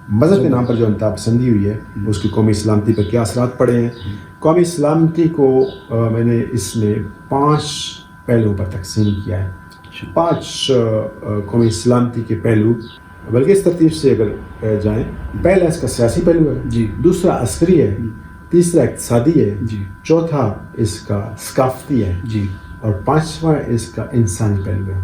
مذہب کے نام پر جو انتہا پسندی ہوئی ہے اس کی قومی سلامتی پر کیا اثرات پڑے ہیں. قومی سلامتی کو میں نے اس میں 5 پہلوؤں پر تقسیم کیا ہے. 5 قومی سلامتی کے پہلو، بلکہ اس ترتیب سے اگر جائیں، پہلا اس کا سیاسی پہلو ہے، جی. دوسرا عسکری ہے، تیسرا اقتصادی ہے، جی. چوتھا اس کا ثقافتی ہے، جی. اور 5واں اس کا انسانی پہلو ہے.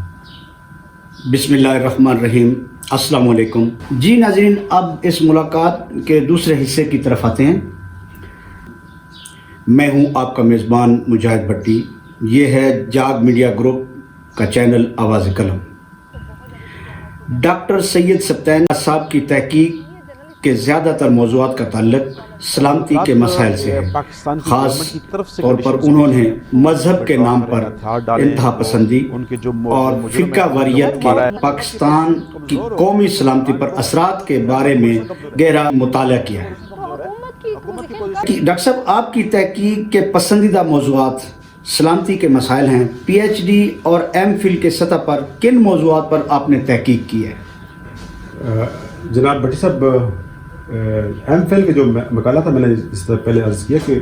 بسم اللہ الرحمن الرحیم. السلام علیکم. جی ناظرین، اب اس ملاقات کے دوسرے حصے کی طرف آتے ہیں. میں ہوں آپ کا میزبان مجاہد بھٹی. یہ ہے جاگ میڈیا گروپ کا چینل آواز قلم. ڈاکٹر سید سبطین صاحب کی تحقیق کے زیادہ تر موضوعات کا تعلق سلامتی کے مسائل سے ہے. خاص طور پر انہوں نے مذہب کے نام پر انتہا پسندی اور فرقہ واریت کے پاکستان کی قومی سلامتی پر اثرات کے بارے میں گہرا مطالعہ کیا ہے. ڈاکٹر صاحب، آپ کی تحقیق کے پسندیدہ موضوعات سلامتی کے مسائل ہیں. پی ایچ ڈی اور ایم فل کے سطح پر کن موضوعات پر آپ نے تحقیق کی ہے؟ جناب بھٹی صاحب، ایم فل کا جو مقالہ تھا، میں نے اس طرح پہلے عرض کیا کہ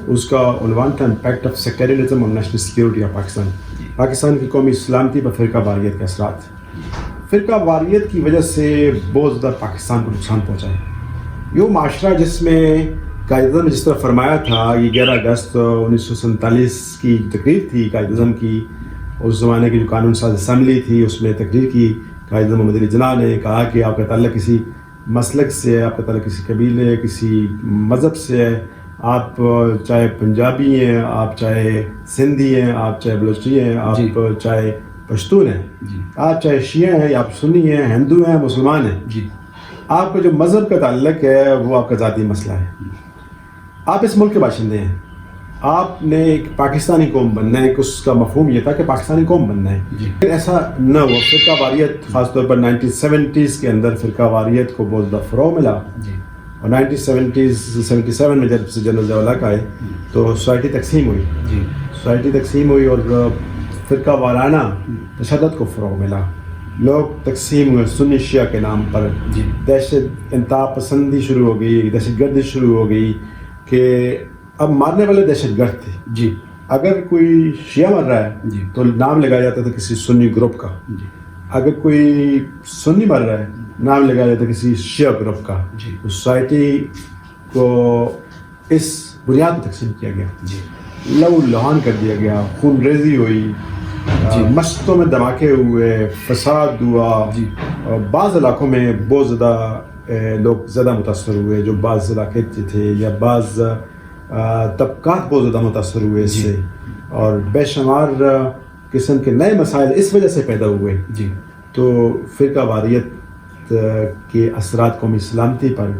اس کا عنوان تھا impact of sectarianism on national security of Pakistan. Pakistan کی قومی سلامتی پر فرقہ واریت کے اثرات. فرقہ واریت کی وجہ سے بہت زیادہ پاکستان کو نقصان پہنچا ہے. یہ معاشرہ جس میں قائد اعظم نے جس طرح فرمایا تھا، یہ 11 اگست 1947 کی تقریر تھی قائد اعظم کی. اس زمانے کی جو قانون ساز اسمبلی تھی، اس میں تقریر کی قائد اعظم محمد علی جناح نے. کہا کہ آپ کا تعلق کسی مسلک سے ہے، آپ کا تعلق کسی قبیلے، کسی مذہب سے ہے. آپ چاہے پنجابی ہیں، آپ چاہے سندھی ہیں، آپ چاہے بلوچی ہیں، آپ چاہے پشتون ہیں، آپ چاہے شیعہ ہیں، آپ سنی ہیں، ہندو ہیں، مسلمان ہیں، آپ کا جو مذہب کا تعلق ہے وہ آپ کا ذاتی مسئلہ ہے. آپ اس ملک کے باشندے ہیں، آپ نے ایک پاکستانی قوم بننا ہے. اس کا مفہوم یہ تھا کہ پاکستانی قوم بننا ہے. پھر ایسا نہ ہوا. فرقہ واریت خاص طور پر 1970s کے اندر فرقہ واریت کو بہت زیادہ فروغ ملا. اور 1977 میں جب سے جنرل ضیاء الحق آئے تو سوسائٹی تقسیم ہوئی. سوسائٹی تقسیم ہوئی اور فرقہ وارانہ تشدد کو فروغ ملا. لوگ تقسیم ہوئے سنی شیعہ کے نام پر. دہشت انتہا پسندی شروع ہو گئی، دہشت گردی شروع ہو گئی کہ اب مارنے والے دہشت گرد تھے. اگر کوئی شیعہ مر رہا ہے تو نام لگایا جاتا تھا کسی سنی گروپ کا. اگر کوئی سنی مر رہا ہے نام لگایا جاتا کسی شیعہ گروپ کا. سوسائٹی کو اس بنیاد پر تقسیم کیا گیا. لہو لہان کر دیا گیا، خون ریزی ہوئی، مسجدوں میں دھماکے ہوئے، فساد ہوا. بعض علاقوں میں بہت زیادہ لوگ زیادہ متاثر ہوئے، جو بعض علاقے تھے یا بعض طبقات بہت زیادہ متاثر ہوئے اس سے. اور بے شمار قسم کے نئے مسائل اس وجہ سے پیدا ہوئے. تو فرقہ واریت کے اثرات قومی سلامتی پر،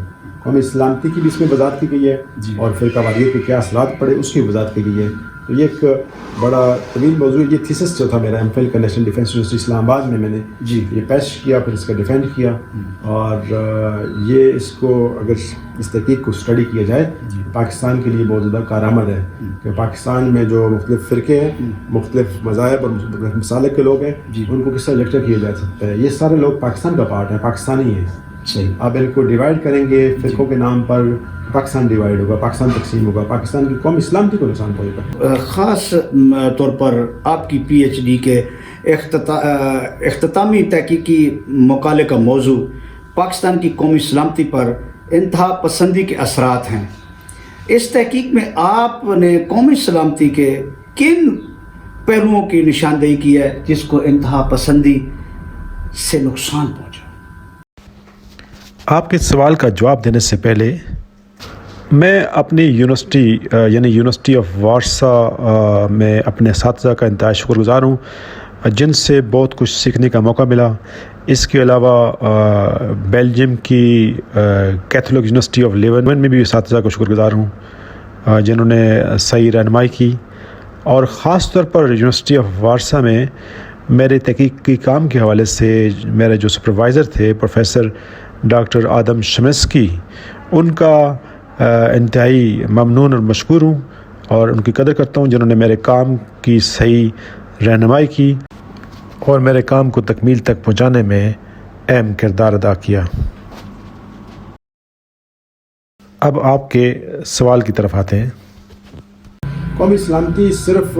قومی سلامتی کی بھی اس میں وضاحت کی گئی ہے اور فرقہ واریت کے کیا اثرات پڑے اس کی وضاحت کی گئی ہے. تو یہ ایک بڑا طویل موضوع. یہ تھیسس جو تھا میرا ایم فل کا نیشنل ڈیفینس یونیورسٹی اسلام آباد میں نے یہ پیش کیا، پھر اس کا ڈیفینڈ کیا. اور یہ اس کو اگر اس تحقیق کو اسٹڈی کیا جائے پاکستان کے لیے بہت زیادہ کارآمد ہے کہ پاکستان میں جو مختلف فرقے ہیں، مختلف مذاہب اور مختلف مسالک کے لوگ ہیں، ان کو کس طرح الیکٹر کیا جا سکتا ہے. یہ سارے لوگ پاکستان کا پارٹ ہیں، پاکستانی ہیں. اب ان کو ڈیوائڈ کریں گے فرقوں کے نام پر، پاکستان ڈیوائڈ ہوگا، پاکستان تقسیم ہوگا، پاکستان کی قومی سلامتی کو نقصان پہنچے گا. خاص طور پر آپ کی پی ایچ ڈی کے اختتامی تحقیقی مقالے کا موضوع پاکستان کی قومی سلامتی پر انتہا پسندی کے اثرات ہیں. اس تحقیق میں آپ نے قومی سلامتی کے کن پہلوؤں کی نشاندہی کی ہے جس کو انتہا پسندی سے نقصان پہنچا؟ آپ کے سوال کا جواب دینے سے پہلے میں اپنی یونیورسٹی یعنی یونیورسٹی آف وارسا میں اپنے اساتذہ کا انتہائی شکر گزار ہوں جن سے بہت کچھ سیکھنے کا موقع ملا. اس کے علاوہ بیلجیم کی کیتھولک یونیورسٹی آف لیون میں بھی اساتذہ کو شکر گزار ہوں جنہوں نے صحیح رہنمائی کی. اور خاص طور پر یونیورسٹی آف وارسا میں میرے تحقیقی کام کے حوالے سے میرے جو سپروائزر تھے پروفیسر ڈاکٹر آدم شمسکی، ان کا انتہائی ممنون اور مشکور ہوں اور ان کی قدر کرتا ہوں جنہوں نے میرے کام کی صحیح رہنمائی کی اور میرے کام کو تکمیل تک پہنچانے میں اہم کردار ادا کیا. اب آپ کے سوال کی طرف آتے ہیں. قومی سلامتی صرف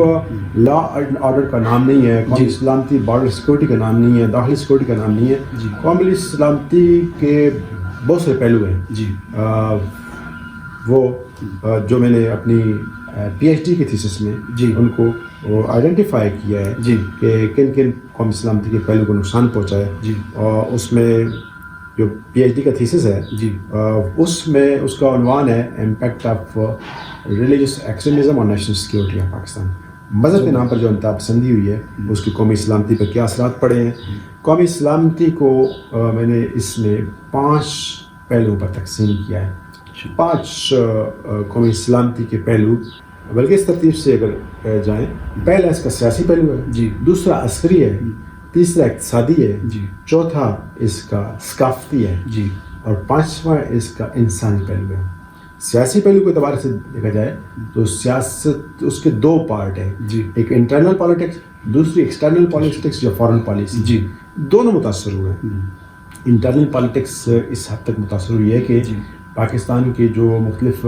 لا اینڈ آرڈر کا نام نہیں ہے, قومی سلامتی بارڈر سیکورٹی کا نام نہیں ہے, داخلی سیکورٹی کا نام نہیں ہے. قومی سلامتی کے بہت سے پہلو ہیں. وہ جو میں نے اپنی پی ایچ ڈی کی تھیسس میں ان کو آئیڈینٹیفائی کیا ہے کہ کن کن قومی سلامتی کے پہلو کو نقصان پہنچا ہے. اور اس میں جو پی ایچ ڈی کا تھیسس ہے اس میں اس کا عنوان ہے امپیکٹ آف ریلیجس ایکسٹریمزم اور نیشنل سیکورٹی آف پاکستان. مذہب کے نام پر جو انتہا پسندی ہوئی ہے اس کی قومی سلامتی پر کیا اثرات پڑے ہیں. قومی سلامتی کو میں نے اس میں 5 پہلوؤں پر تقسیم کیا ہے. 5 قومی سلامتی کے پہلو, بلکہ اس ترتیب سے اگر جائیں, پہلا اس کا سیاسی پہلو ہے, دوسرا عسکری ہے, تیسرا اقتصادی ہے, چوتھا اس کا ثقافتی ہے, اور 5واں اس کا انسانی پہلو ہے. سیاسی پہلو کے اعتبار سے دیکھا جائے تو سیاست اس کے 2 پارٹ ہیں, ایک انٹرنل پالیٹکس, دوسری ایکسٹرنل پالیٹکس یا فارن پالیسی. دونوں متاثر ہوئے ہیں. انٹرنل پالیٹکس اس حد تک متاثر ہوئی ہے کہ پاکستان کے جو مختلف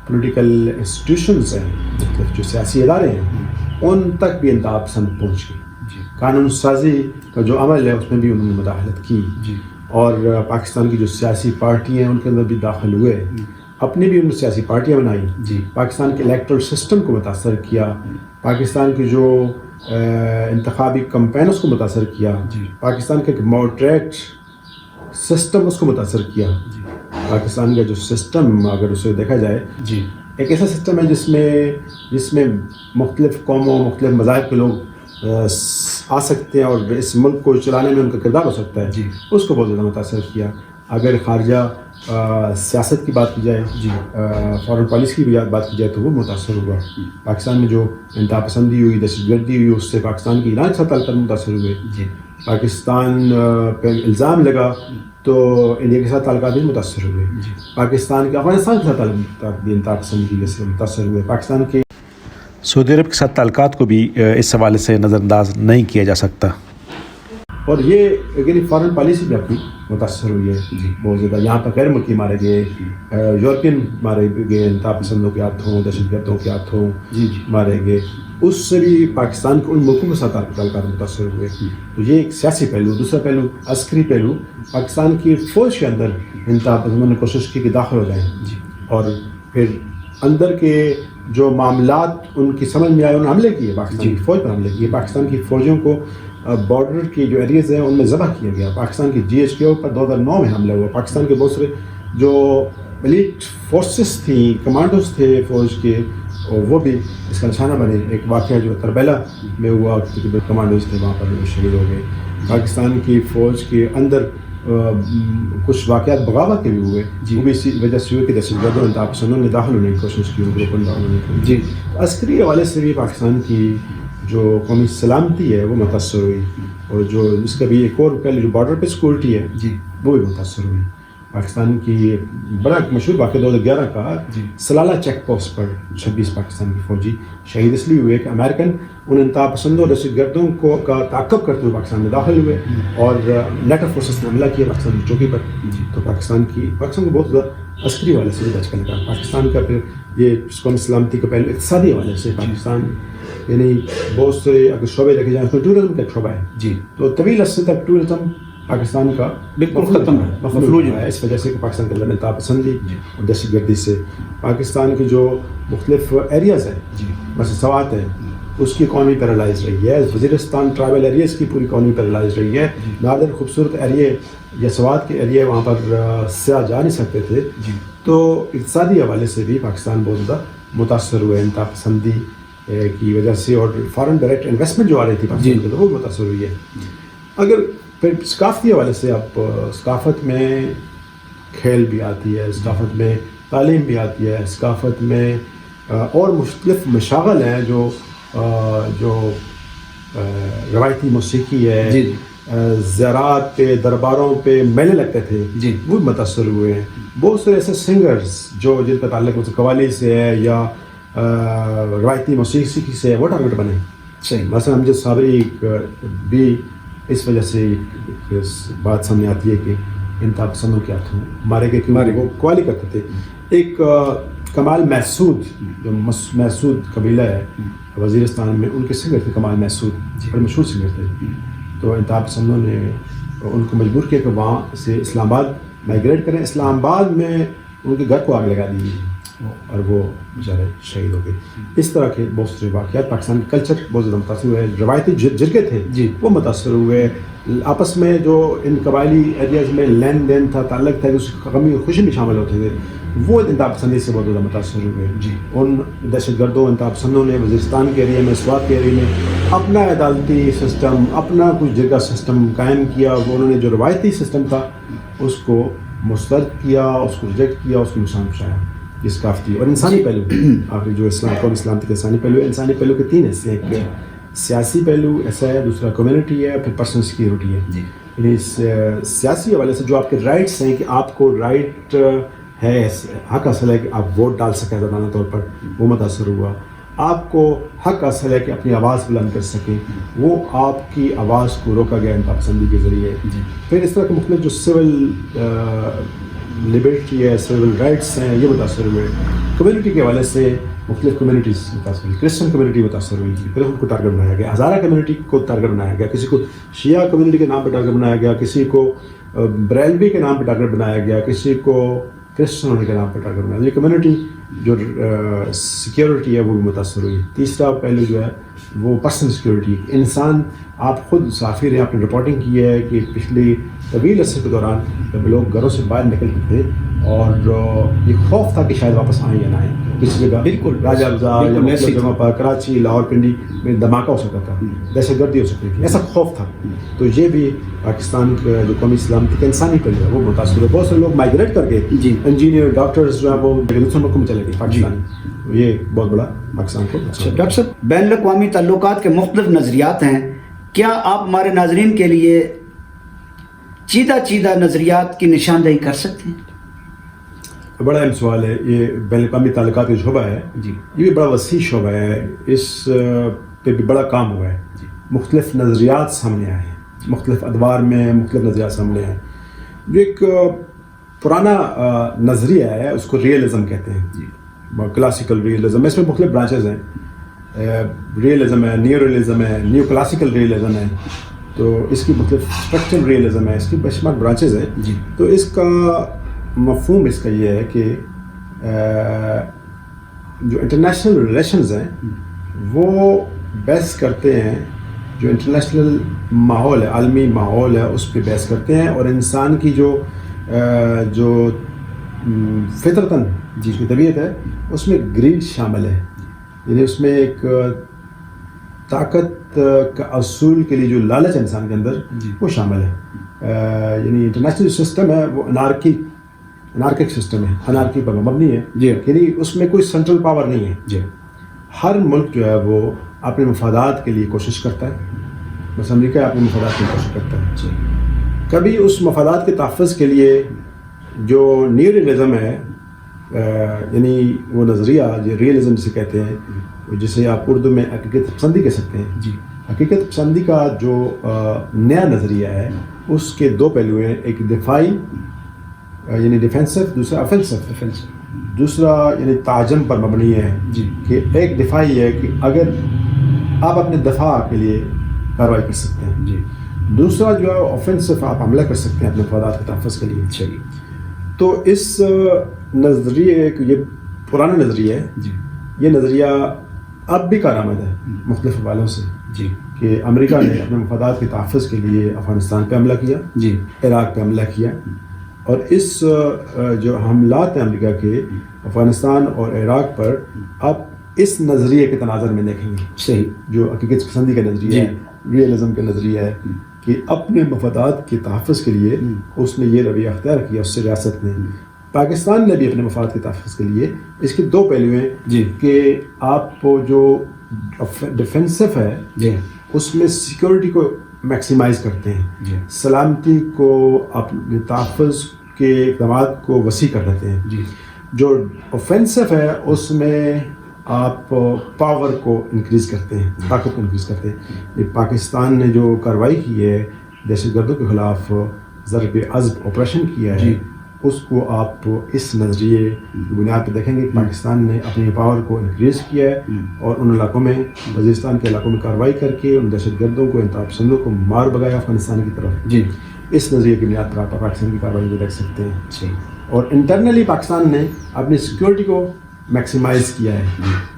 پولیٹیکل انسٹیٹیوشنز ہیں, مختلف جو سیاسی ادارے ہیں, ان تک بھی انتہا پسند پہنچ گئی. قانون سازی کا جو عمل ہے اس میں بھی انہوں نے مداخلت کی, اور پاکستان کی جو سیاسی پارٹی ہیں ان کے اندر بھی داخل ہوئے, اپنی بھی ان سیاسی پارٹیاں بنائیں, پاکستان کے الیکٹرل سسٹم کو متاثر کیا, پاکستان کے جو انتخابی کمپینز کو متاثر کیا, پاکستان کا ایک ماڈریٹ سسٹم اس کو متاثر کیا. پاکستان کا جو سسٹم اگر اسے دیکھا جائے ایک ایسا سسٹم ہے جس میں مختلف قوموں, مختلف مذاہب کے لوگ آ سکتے ہیں اور اس ملک کو چلانے میں ان کا کردار ہو سکتا ہے, اس کو بہت زیادہ متاثر کیا. اگر خارجہ سیاست کی بات کی جائے, فارن پالیسی کی بات کی جائے تو وہ متاثر ہوا. پاکستان میں جو انتہا پسندی ہوئی, دہشت گردی ہوئی, اس سے پاکستان کی ایران کے ساتھ تعلقات متاثر ہوئے. پاکستان پہ الزام لگا تو انڈیا کے ساتھ تعلقات بھی متاثر ہوئے. پاکستان کے افغانستان کے ساتھ تعلقات بھی انتہا پسندی کی وجہ سے متاثر ہوئے. پاکستان کے سعودی عرب کے ساتھ تعلقات کو بھی اس حوالے سے نظر انداز نہیں کیا جا سکتا. اور یہ یعنی فارن پالیسی بھی اپنی متاثر ہوئی ہے بہت زیادہ. یہاں پر غیر ملکی مارے گئے, یورپین مارے گئے, انتہا پسندوں کے ہاتھوں, دہشت گردوں کے ہاتھوں مارے گئے. اس سے بھی پاکستان کے ان ملکوں کے ساتھ تعلقات متاثر ہوئے. تو یہ ایک سیاسی پہلو. دوسرا پہلو عسکری پہلو, پاکستان کی فوج کے اندر انتہا پسندوں نے کوشش کی کہ داخل ہو جائیں, اور پھر اندر کے جو معاملات ان کی سمجھ میں آئے انہوں نے حملے کیے, پاکستان کی فوج پر حملے کیے. پاکستان کی فوجوں کو بارڈر کی جو ایریاز ہیں ان میں ذبح کیا گیا. پاکستان کی جی ایچ کے اوپر 2009 میں حملہ ہوا. پاکستان کے بہت سارے جو ایلیٹ فورسز تھیں, کمانڈوز تھے فوج کے, اور وہ بھی اس کا نشانہ بنے. ایک واقعہ جو تربیلا میں ہوا, کمانڈوز تھے وہاں پر شہید ہو گئے. پاکستان کی فوج کے اندر کچھ واقعات بغاوت کے بھی ہوئے, وہ بھی اسی وجہ سے ہوئے کہ دہشت گردوں انتہا پسندوں نے داخل ہونے کی کوشش کی, ان کو عسکری حوالے سے بھی پاکستان کی جو قومی سلامتی ہے وہ متاثر ہوئی. اور جو اس کا بھی ایک اور پہلے جو بارڈر پہ سیکورٹی ہے وہ بھی متاثر ہوئی. پاکستان کی بڑا مشہور واقعہ 2011 کا, سلالہ چیک پوسٹ پر 26 پاکستان کی فوجی شہید اس لیے ہوئے کہ امریکن ان انتہا پسندوں اور دہشت گردوں کا تعاقب کرتے ہوئے پاکستان میں داخل ہوئے اور نیٹو فورسز نے حملہ کیا پاکستان کی چوکی پر. تو پاکستان کو بہت زیادہ عسکری حوالے سے دھچکا لگا. پاکستان کا پھر یہ قومی سلامتی کا پہلے اقتصادی حوالے سے پاکستان یعنی بہت سے اگر شعبے دیکھے جائیں اس میں ٹورزم کا ایک شعبہ ہے. تو طویل عرصے تک ٹورزم پاکستان کا بالکل ختم ہے, مفلوج ہے, اس وجہ سے کہ پاکستان کے اندر انتہا پسندی اور دہشت گردی سے پاکستان کے جو مختلف ایریاز ہیں مثلا سوات ہے اس کی اکانومی پیرالائز رہی ہے. وزیرستان ٹرائبل ایریاز کی پوری اکانومی پیرالائز رہی ہے. نادر خوبصورت ایریے یا سوات کے ایریے وہاں پر سیاح جا نہیں سکتے تھے. تو اقتصادی حوالے سے بھی پاکستان بہت زیادہ متاثر ہوئے انتہا پسندی کی وجہ سے, اور فارن ڈائریکٹ انویسٹمنٹ جو آ رہی تھی پاکستان کے وہ متاثر ہوئی ہے. اگر پھر ثقافتی حوالے سے اب ثقافت میں کھیل بھی آتی ہے, ثقافت میں تعلیم بھی آتی ہے, ثقافت میں اور مختلف مشاغل ہیں جو روایتی موسیقی ہے, زیارات پہ درباروں پہ میلے لگتے تھے وہ متاثر ہوئے ہیں. بہت سے ایسے سنگرز جو جن کا تعلق قوالی سے ہے یا روایتی موسیقی سے وہ ٹارگٹ بنے. مثلا امجد صابری بھی اس وجہ سے بات سامنے آتی ہے کہ انتہا پسندوں کے ہاتھوں مارے گئے کیونکہ وہ قوالی کرتے تھے. ایک کمال محسود جو محسود قبیلہ ہے وزیرستان میں, ان کے سنگر تھے کمال محسود, بڑے مشہور سنگر تھے. تو انتہا پسندوں نے ان کو مجبور کیا کہ وہاں سے اسلام آباد مائیگریٹ کریں. اسلام آباد میں ان کے گھر کو آگ لگا دی اور وہ بیچارے شہید ہو گئے. اس طرح کے بہت سے واقعات. پاکستان کا کلچر بہت زیادہ متاثر ہوئے. روایتی جرگے تھے وہ متاثر ہوئے. آپس میں جو ان قبائلی ایریاز میں لین دین تھا, تعلق تھا, اس غمی اور خوشی میں شامل ہوتے تھے, وہ انتہا پسندی سے بہت زیادہ متاثر ہوئے. ان دہشت گردوں انتہا پسندوں نے وزیرستان کے ایریا میں, سوات کے ایریا میں اپنا عدالتی سسٹم, اپنا کچھ جرگہ سسٹم قائم کیا. وہ انہوں نے جو روایتی سسٹم تھا اس کو مسترد کیا, اس کو ریجیکٹ کیا, اس کو نقصان پہنچایا. یہ ثقافتی اور انسانی پہلو آخری جو اسلام کے انسانی پہلو ہے. انسانی پہلو کے 3 حصے ہیں. ایک سیاسی پہلو ایسا ہے, دوسرا کمیونٹی ہے, پھر پرسنل سیکیورٹی ہے. یعنی سیاسی حوالے سے جو آپ کے رائٹس ہیں کہ آپ کو رائٹ ہے, حق حاصل ہے کہ آپ ووٹ ڈال سکیں آزادانہ طور پر, وہ متاثر ہوا. آپ کو حق حاصل ہے کہ اپنی آواز بلند کر سکیں, وہ آپ کی آواز کو روکا گیا انتہا پسندی کے ذریعے. پھر اس طرح کے مختلف جو سول لبرٹی ہے, سول رائٹس ہیں, یہ متاثر ہوئے. کمیونٹی کے حوالے سے مختلف کمیونٹیز متاثر ہوئی. کرسچن کمیونٹی متاثر ہوئی, پھر ان کو ٹارگٹ بنایا گیا. ہزارہ کمیونٹی کو ٹارگٹ بنایا گیا. کسی کو شیعہ کمیونٹی کے نام پہ ٹارگٹ بنایا گیا, کسی کو بریلوی کے نام پہ ٹارگٹ بنایا گیا, کسی کو کرسچن ہونے کے نام پہ ٹارگٹ بنایا. یہ کمیونٹی جو سیکیورٹی ہے وہ بھی متاثر ہوئی. تیسرا پہلو جو ہے وہ پرسنل سیکیورٹی. انسان, آپ خود مسافر ہیں, آپ نے رپورٹنگ کی ہے کہ پچھلی طویل عرصے کے دوران جب لوگ گھروں سے باہر نکلتے تھے اور یہ خوف تھا کہ شاید واپس آئیں یا نہ آئیں, کسی جگہ بالکل راجہ بازار یا مختلف جگہوں پر, کراچی, لاہور, پنڈی میں دھماکہ ہو سکتا تھا, دہشت گردی ہو سکتی تھی, ایسا خوف تھا. تو یہ بھی پاکستان کا جو قومی سلامتی کا انسانی پہلو ہے وہ متاثر ہے. بہت سے لوگ مائیگریٹ کر کے انجینئر, ڈاکٹرز جو ہے وہ دوسرے ملکوں میں چلے گئے پاکستانی. یہ بہت بڑا پاکستان کو. ڈاکٹر صاحب, بین الاقوامی تعلقات کے مختلف نظریات ہیں, کیا آپ ہمارے ناظرین کے لیے چیدہ نظریات کی نشاندہی کر سکتے ہیں؟ بڑا اہم سوال ہے. یہ بین الاقوامی تعلقات کا شعبہ ہے, یہ بھی بڑا وسیع شعبہ ہے. اس پہ بھی بڑا کام ہوا ہے. مختلف نظریات سامنے آئے ہیں, مختلف ادوار میں مختلف نظریات سامنے آئے ہیں. جو ایک پرانا نظریہ ہے اس کو ریئلزم کہتے ہیں, کلاسیکل ریئلزم. اس میں مختلف برانچز ہیں. ریئلزم ہے, نیو ریئلزم ہے, نیو کلاسیکل ریئلزم ہے. تو اس کی مختلف اسٹرکچرل ریئلزم ہے, اس کی بے شمار برانچز ہیں. تو اس کا مفہوم اس کا یہ ہے کہ جو انٹرنیشنل ریلیشنز ہیں وہ بحث کرتے ہیں, جو انٹرنیشنل ماحول ہے, عالمی ماحول ہے, اس پہ بحث کرتے ہیں. اور انسان کی جو فطرتاً جس کی طبیعت ہے اس میں گریڈ شامل ہے. یعنی اس میں ایک طاقت کا اصول کے لیے جو لالچ ہے انسان کے اندر وہ شامل ہے. یعنی انٹرنیشنل سسٹم ہے وہ انارکک سسٹم ہے, انارکی پر مبنی ہے. یعنی اس میں کوئی سینٹرل پاور نہیں ہے. ہر ملک جو ہے وہ اپنے مفادات کے لیے کوشش کرتا ہے. بس امریکہ اپنے مفادات کے لیے کوشش کرتا ہے. کبھی اس مفادات کے تحفظ کے لیے جو نیو ریئلزم ہے, یعنی وہ نظریہ جو ریئلزم جسے کہتے ہیں, جسے آپ اردو میں حقیقت پسندی کہہ سکتے ہیں. حقیقت پسندی کا جو نیا نظریہ ہے اس کے 2 پہلو ہیں. ایک دفاعی یعنی ڈیفینسو, دوسرا افینسو. دوسرا یعنی تعجم پر مبنی ہے کہ ایک دفاعی ہے کہ اگر آپ اپنے دفاع کے لیے کارروائی کر سکتے ہیں. دوسرا جو ہے آفینسو, آپ حملہ کر سکتے ہیں اپنے مفادات کے تحفظ کے لیے. تو اس نظریے یہ پرانا نظریہ ہے. یہ نظریہ اب بھی کارآمد ہے مختلف حوالوں سے کہ امریکہ نے اپنے مفادات کے تحفظ کے لیے افغانستان پہ حملہ کیا, عراق پہ حملہ کیا. اور اس جو حملات ہیں امریکہ کے افغانستان اور عراق پر اب اس نظریے کے تناظر میں دیکھیں گے. صحیح, جو حقیقت پسندی کا نظریہ ہے, ریئلزم کا نظریہ ہے کہ اپنے مفادات کے تحفظ کے لیے اس نے یہ رویہ اختیار کیا. اس سے ریاست نے, پاکستان نے بھی اپنے مفاد کے تحفظ کے لیے اس کے 2 پہلو ہیں کہ آپ کو جو ڈیفینسو ہے اس میں سیکورٹی کو میکسیمائز کرتے ہیں, سلامتی کو, اپنے تحفظ کے اقدامات کو وسیع کر دیتے ہیں. جو اوفینسو ہے اس میں آپ پاور کو انکریز کرتے ہیں, طاقت کو انکریز کرتے ہیں. پاکستان نے جو کارروائی کی ہے دہشت گردوں کے خلاف ضرب عضب آپریشن کیا ہے اس کو آپ اس نظریے کی بنیاد پہ دیکھیں گے کہ پاکستان نے اپنی پاور کو انکریز کیا ہے اور ان علاقوں میں وزیرستان کے علاقوں میں کارروائی کر کے ان دہشت گردوں کو انتہا پسندوں کو مار بگایا افغانستان کی طرف. اس نظریے کی بنیاد پر آپ پاکستان کی کارروائی کو دیکھ سکتے ہیں. اور انٹرنلی پاکستان نے اپنی سیکورٹی کو میکسیمائز کیا ہے.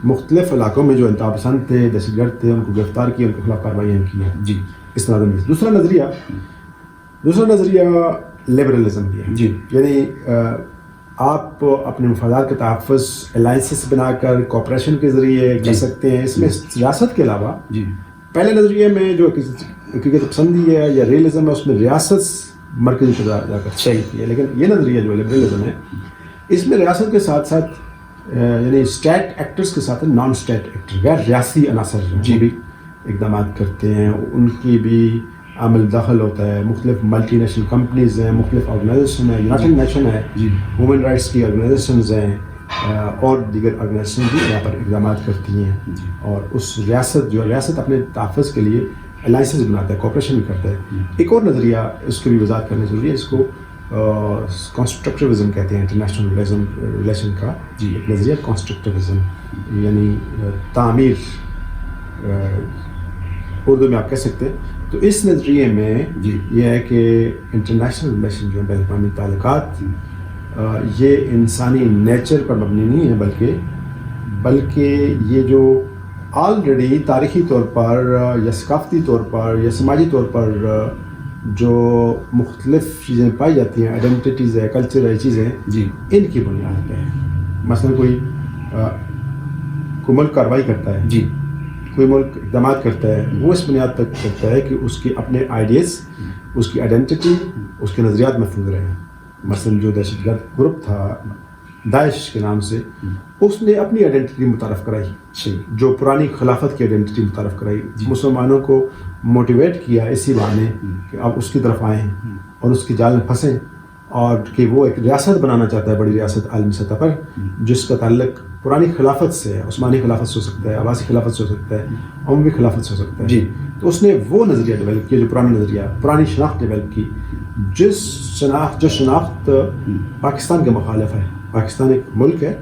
مختلف علاقوں میں جو انتہا پسند تھے دہشت گرد تھے ان کو گرفتار کیا ان کے خلاف کارروائیاں کی ہیں. اس طرح دوسرا نظریہ لبرلزم بھی ہے. یعنی آپ اپنے مفادات کے تحفظ الائنسز بنا کر کوپریشن کے ذریعے کر سکتے ہیں. اس میں ریاست کے علاوہ پہلے نظریے میں جو حقیقت پسندی ہے یا ریئلزم ہے اس میں ریاست مرکزی کردار ادا کرتی ہے. لیکن یہ نظریہ جو لبرلزم ہے اس میں ریاست کے ساتھ ساتھ یعنی اسٹیٹ ایکٹرز کے ساتھ نان اسٹیٹ ایکٹر غیر ریاستی عناصر جو بھی اقدامات کرتے ہیں ان کی بھی عمل دخل ہوتا ہے. مختلف ملٹی نیشنل کمپنیز ہیں, مختلف آرگنائزیشن ہیں, یونائٹڈ نیشن ہے, ہیومن رائٹس کی آرگنائزیشنز ہیں اور دیگر آرگنائزیشن بھی یہاں پر اقدامات کرتی ہیں. اور اس ریاست اپنے تحفظ کے لیے الائنسز بناتا ہے, کوپریشن بھی کرتا ہے. ایک اور نظریہ اس کی بھی وضاحت کرنے ضروری ہے, اس کو کنسٹرکٹیوزم کہتے ہیں, انٹرنیشنل ریلیشن کا ایک نظریہ کنسٹرکٹیوزم یعنی تعمیر اردو میں آپ کہہ سکتے ہیں. تو اس نظریے میں یہ ہے کہ انٹرنیشنل ریلیشن جو ہے بین الاقوامی تعلقات یہ انسانی نیچر پر مبنی نہیں ہے بلکہ یہ جو آلریڈی تاریخی طور پر یا ثقافتی طور پر یا سماجی طور پر جو مختلف چیزیں پائی جاتی ہیں, آئیڈینٹیٹیز ہے, کلچر ہے, چیزیں ان کی بنیاد پہ ہے. مثلا کوئی ملک کارروائی کرتا ہے, کوئی ملک اقدامات کرتا ہے, وہ اس بنیاد تک کرتا ہے کہ اس کے اپنے آئیڈیز, اس کی آئیڈینٹی, اس کے نظریات محفوظ رہے ہیں. مثلا جو دہشت گرد گروپ تھا داعش کے نام سے, اس نے اپنی آئیڈینٹی متعارف کرائی, جو پرانی خلافت کی آئیڈینٹی متعارف کرائی. مسلمانوں کو موٹیویٹ کیا اسی بہانے کہ آپ اس کی طرف آئیں اور اس کی جال میں پھنسیں, اور کہ وہ ایک ریاست بنانا چاہتا ہے, بڑی ریاست عالمی سطح پر, جس کا تعلق پرانی خلافت سے ہے. عثمانی خلافت سے ہو سکتا ہے, عباسی خلافت سے ہو سکتا ہے, اموی خلافت سے ہو سکتا ہے. تو اس نے وہ نظریہ ڈیولپ کیا, جو پرانا نظریہ, پرانی شناخت ڈیولپ کی, جو شناخت پاکستان کے مخالف ہے. پاکستان ایک ملک ہے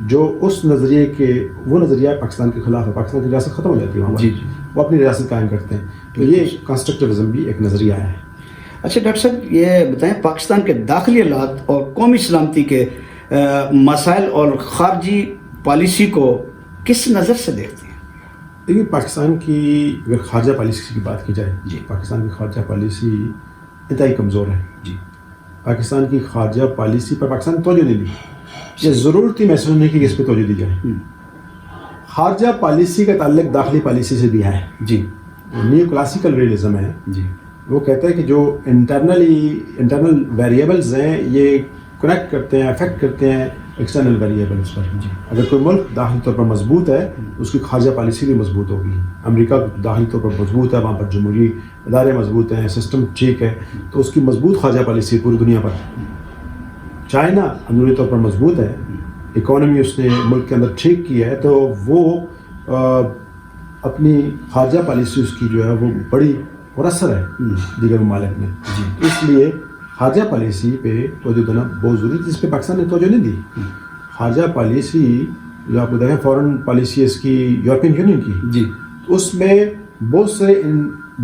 جو اس نظریے کے, وہ نظریہ پاکستان کے خلاف ہے. پاکستان کی ریاست ختم ہو جاتی ہے وہاں, وہ اپنی ریاست قائم کرتے ہیں. تو یہ کنسٹرکٹیوزم بھی ایک نظریہ ہے. اچھا ڈاکٹر صاحب یہ بتائیں, پاکستان کے داخلی حالات اور قومی سلامتی کے مسائل اور خارجی پالیسی کو کس نظر سے دیکھتے ہیں؟ دیکھیے, پاکستان کی اگر خارجہ پالیسی کی بات کی جائے, پاکستان کی خارجہ پالیسی انتہائی کمزور ہے. پاکستان کی خارجہ پالیسی پر پاکستان نے توجہ نہیں دی. یہ ضرورت ہی محسوس نہیں کہ اس پہ توجہ دی جائے. خارجہ پالیسی کا تعلق داخلی پالیسی سے بھی ہے. نیو کلاسیکل ریئلزم ہے. وہ کہتا ہے کہ جو انٹرنل ویریبلز ہیں یہ کنیکٹ کرتے ہیں, افیکٹ کرتے ہیں ایکسٹرنل ویریبلز پر. اگر کوئی ملک داخلی طور پر مضبوط ہے اس کی خارجہ پالیسی بھی مضبوط ہوگی. امریکہ داخلی طور پر مضبوط ہے, وہاں پر جمہوری ادارے مضبوط ہیں, سسٹم ٹھیک ہے, تو اس کی مضبوط خارجہ پالیسی پوری دنیا پر. چائنا اندرونی طور پر مضبوط ہے, اکانومی اس نے ملک کے اندر ٹھیک کی ہے, تو وہ اپنی خارجہ پالیسی اس کی جو ہے وہ بڑی مؤثر ہے دیگر ممالک میں. اس لیے خارجہ پالیسی پہ توجہ دینا بہت ضروری ہے, جس پہ پاکستان نے توجہ نہیں دی. خارجہ پالیسی جو آپ کو دیکھیں فورن پالیسی اس کی یورپین یونین کی, اس میں بہت سے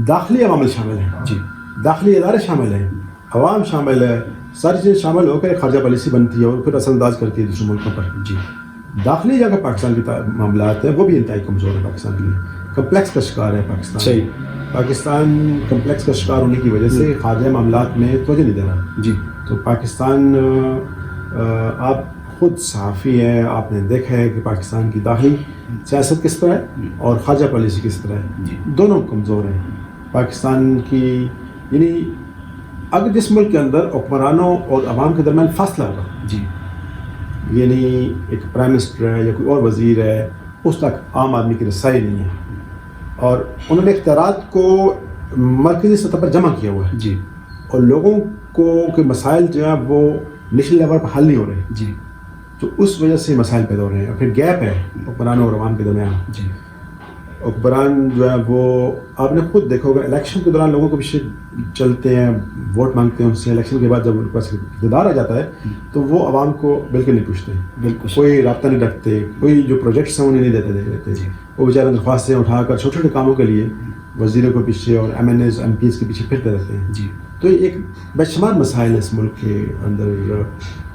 داخلی عوامل شامل ہیں, داخلی ادارے شامل ہیں, عوام شامل ہے, ساری چیزیں شامل ہو کر خارجہ پالیسی بنتی ہے اور پھر اثر انداز کرتی ہے دوسرے ملکوں پر. داخلی جگہ پاکستان کے معاملات ہیں وہ بھی انتہائی کمزور ہے. پاکستان کے لیے کمپلیکس کا شکار ہے پاکستان. پاکستان کمپلیکس کا شکار ہونے کی وجہ سے خارجہ معاملات میں توجہ نہیں دے رہا. تو پاکستان, آپ خود صحافی ہیں, آپ نے دیکھا ہے کہ پاکستان کی داخلی سیاست کس طرح ہے اور خارجہ پالیسی کس طرح ہے. دونوں کمزور ہیں. پاکستان کی یعنی اگر جس ملک کے اندر حکمرانوں اور عوام کے درمیان فاصلہ ہوگا, یعنی ایک پرائم منسٹر ہے یا کوئی اور وزیر ہے, اس تک عام آدمی کی رسائی نہیں ہے, اور انہوں نے اختیارات کو مرکزی سطح پر جمع کیا ہوا ہے, اور لوگوں کو کے مسائل جو ہیں وہ نیشنل لیول پر حل نہیں ہو رہے. تو اس وجہ سے مسائل پیدا ہو رہے ہیں, اور پھر گیپ ہے حکمرانوں اور عوام کے درمیان. حکمران جو ہے وہ آپ نے خود دیکھا ہوگا الیکشن کے دوران لوگوں کو پیچھے چلتے ہیں, ووٹ مانگتے ہیں ان سے, الیکشن کے بعد جب ان کے پاس اقتدار آ جاتا ہے تو وہ عوام کو بالکل نہیں پوچھتے, بالکل کوئی رابطہ نہیں رکھتے, کوئی جو پروجیکٹس ہیں انہیں نہیں دیتے. وہ بیچارے درخواستیں اٹھا کر چھوٹے چھوٹے کاموں کے لیے وزیروں کے پیچھے اور MNAs MPs کے پیچھے پھرتے رہتے ہیں. تو یہ ایک بے شمار مسائل اس ملک کے اندر,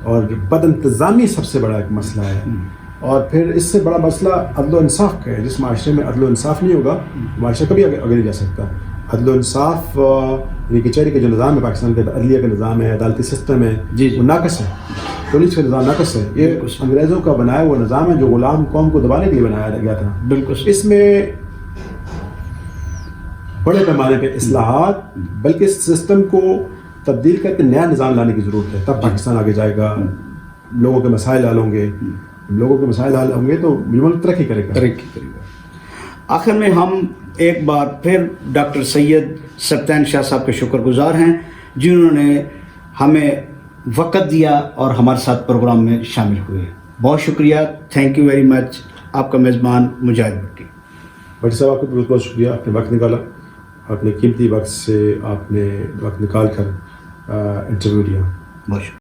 اور بد انتظامی سب سے بڑا ایک مسئلہ ہے. اور پھر اس سے بڑا مسئلہ عدل و انصاف کا ہے. جس معاشرے میں عدل و انصاف نہیں ہوگا معاشرہ کبھی آگے نہیں جا سکتا. عدل و انصاف یعنی کچہری کا جو نظام ہے پاکستان کا, عدلیہ کا نظام ہے, عدالتی سسٹم ہے, وہ ناقص ہے. پولیس کا نظام ناقص ہے. یہ انگریزوں کا بنایا ہوا نظام ہے جو غلام قوم کو دبانے کے لیے بنایا گیا تھا. بالکل اس میں بڑے پیمانے پہ اصلاحات, بلکہ اس سسٹم کو تبدیل کر کے نیا نظام لانے کی ضرورت ہے. تب پاکستان آگے جائے گا, لوگوں کے مسائل حل ہوں گے. لوگوں کے مسائل حل ہوں گے تو ملک ترقی کرے گا. آخر میں ہم ایک بار پھر ڈاکٹر سید سبطین شاہ صاحب کے شکر گزار ہیں جنہوں نے ہمیں وقت دیا اور ہمارے ساتھ پروگرام میں شامل ہوئے. بہت شکریہ, تھینک یو ویری مچ. آپ کا میزبان مجاہد بھٹی. بھٹی صاحب آپ کا بہت بہت شکریہ, آپ نے وقت نکالا, اپنے قیمتی وقت سے آپ نے وقت نکال کر انٹرویو لیا. بہت شکریہ.